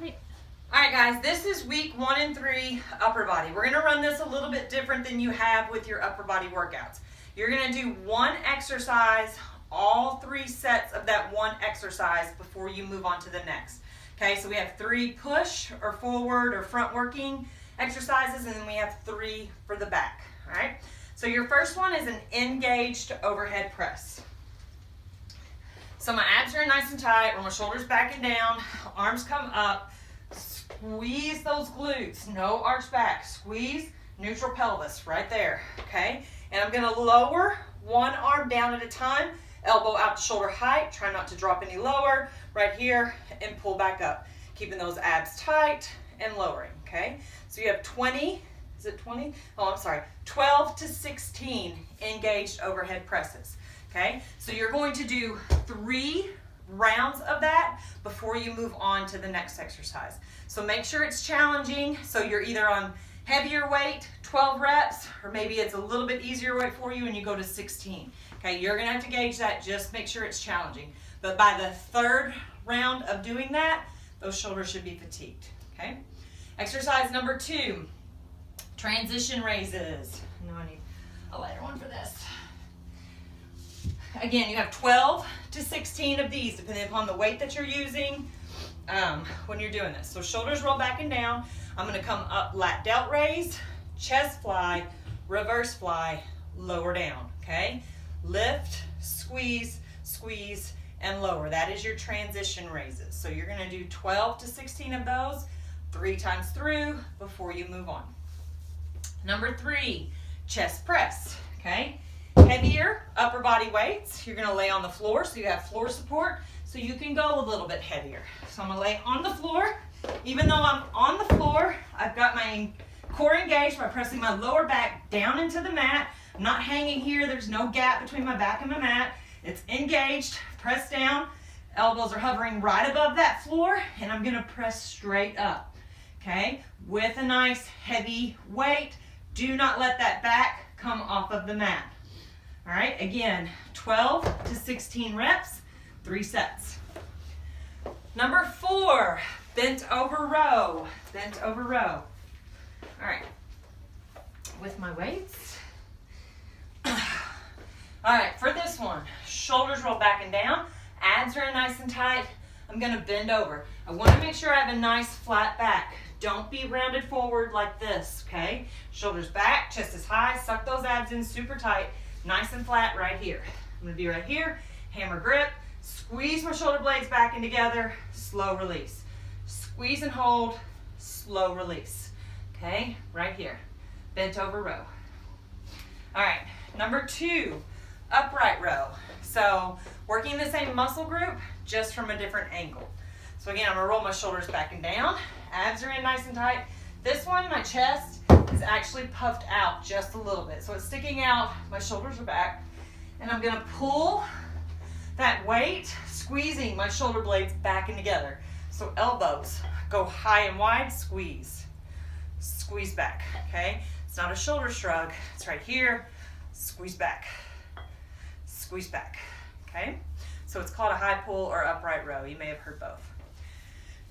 right. All right, guys, this is week 1 and 3 upper body. We're going to run this a little bit different than you have with your upper body workouts. You're going to do one exercise, all 3 sets of that one exercise before you move on to the next. Okay, so we have 3 push or forward or front working exercises, and then we have 3 for the back. All right, so your first one is an engaged overhead press. So my abs are nice and tight, where my shoulders back and down, arms come up. Squeeze those glutes, no arch back. Squeeze neutral pelvis right there, okay? And I'm gonna lower one arm down at a time, elbow out to shoulder height, try not to drop any lower, right here, and pull back up. Keeping those abs tight and lowering, okay? So you have 20, is it 20? Oh, I'm sorry, 12 to 16 engaged overhead presses, okay? So you're going to do 3 rounds of that before you move on to the next exercise. So make sure it's challenging. So you're either on heavier weight, 12 reps, or maybe it's a little bit easier weight for you and you go to 16. Okay, you're gonna have to gauge that, just make sure it's challenging. But by the 3rd round of doing that, those shoulders should be fatigued, okay? Exercise number 2, transition raises. No, I need a lighter one for this. Again, you have 12 to 16 of these, depending upon the weight that you're using when you're doing this. So shoulders roll back and down. I'm going to come up, lat delt raise, chest fly, reverse fly, lower down, okay? Lift, squeeze, squeeze, and lower. That is your transition raises. So you're going to do 12 to 16 of those 3 times through before you move on. Number 3, chest press, okay? Heavier upper body weights. You're going to lay on the floor so you have floor support so you can go a little bit heavier. So I'm going to lay on the floor. Even though I'm on the floor, I've got my core engaged by pressing my lower back down into the mat. I'm not hanging here. There's no gap between my back and my mat. It's engaged, press down. Elbows are hovering right above that floor, and I'm going to press straight up, okay? With a nice heavy weight. Do not let that back come off of the mat. All right, again, 12 to 16 reps, 3 sets. Number 4, bent over row, bent over row. All right, with my weights. All right, for this one, shoulders roll back and down, abs are nice and tight. I'm gonna bend over. I wanna make sure I have a nice flat back. Don't be rounded forward like this, okay? Shoulders back, chest is high, suck those abs in super tight. Nice and flat right here. I'm gonna be right here, hammer grip, squeeze my shoulder blades back and together, slow release. Squeeze and hold, slow release. Okay, right here, bent over row. All right, number 2, upright row. So working the same muscle group, just from a different angle. So again, I'm gonna roll my shoulders back and down, abs are in nice and tight. This one, my chest is actually puffed out just a little bit. So it's sticking out, my shoulders are back, and I'm gonna pull that weight, squeezing my shoulder blades back and together. So elbows go high and wide, squeeze, squeeze back, okay? It's not a shoulder shrug, it's right here, squeeze back, okay? So it's called a high pull or upright row. You may have heard both.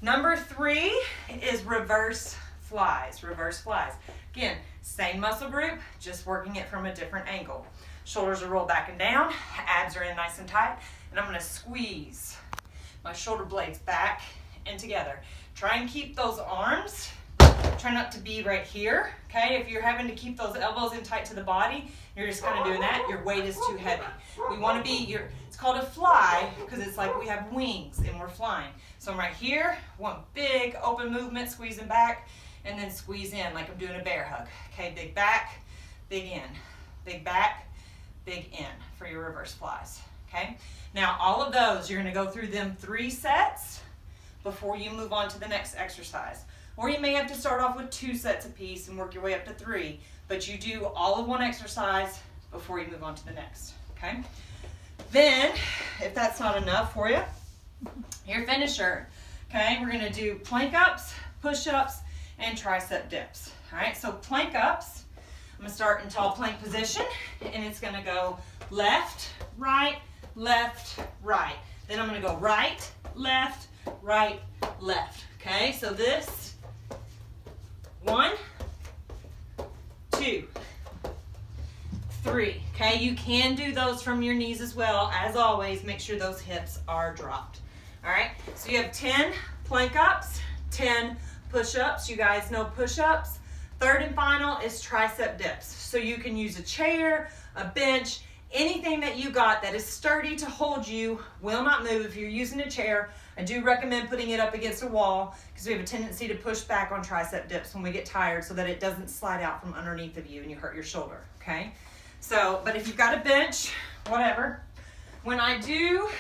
Number 3 is reverse flies, reverse flies. Again, same muscle group, just working it from a different angle. Shoulders are rolled back and down, abs are in nice and tight, and I'm gonna squeeze my shoulder blades back and together. Try and keep those arms, try not to be right here, okay? If you're having to keep those elbows in tight to the body, you're just kind of doing that, your weight is too heavy. We wanna be, it's called a fly, because it's like we have wings and we're flying. So I'm right here, one big open movement, squeezing back, and then squeeze in like I'm doing a bear hug. Okay, big back, big in, big back, big in for your reverse flies, okay? Now all of those, you're gonna go through them 3 sets before you move on to the next exercise. Or you may have to start off with 2 sets apiece and work your way up to 3, but you do all of one exercise before you move on to the next, okay? Then, if that's not enough for you, your finisher, okay? We're gonna do plank ups, push-ups, and tricep dips. All right, so plank ups, I'm gonna start in tall plank position, and it's gonna go left, right, left, right. Then I'm gonna go right, left, Okay, so this, 1, 2, 3. Okay, you can do those from your knees as well. As always, make sure those hips are dropped. All right, so you have 10 plank ups, 10 push-ups. You guys know push-ups. Third and final is tricep dips. So you can use a chair, a bench, anything that you got that is sturdy to hold you, will not move. If you're using a chair, I do recommend putting it up against a wall because we have a tendency to push back on tricep dips when we get tired so that it doesn't slide out from underneath of you and you hurt your shoulder, okay? So, but if you've got a bench, whatever. When I do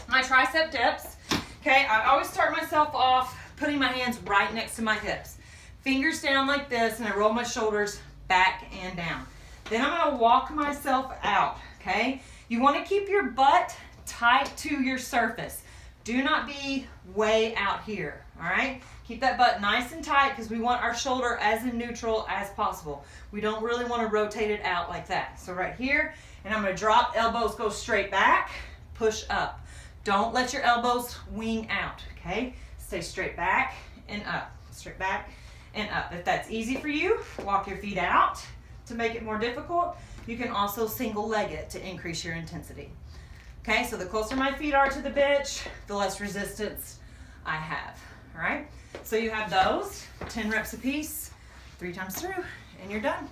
my tricep dips, okay, I always start myself off putting my hands right next to my hips. Fingers down like this, and I roll my shoulders back and down. Then I'm gonna walk myself out, okay? You wanna keep your butt tight to your surface. Do not be way out here, all right? Keep that butt nice and tight because we want our shoulder as in neutral as possible. We don't really wanna rotate it out like that. So right here, and I'm gonna drop, elbows go straight back, push up. Don't let your elbows wing out, okay? Stay straight back and up, straight back and up. If that's easy for you, walk your feet out. To make it more difficult, you can also single leg it to increase your intensity. Okay, so the closer my feet are to the bench, the less resistance I have, all right? So you have those, 10 reps a piece, 3 times through, and you're done.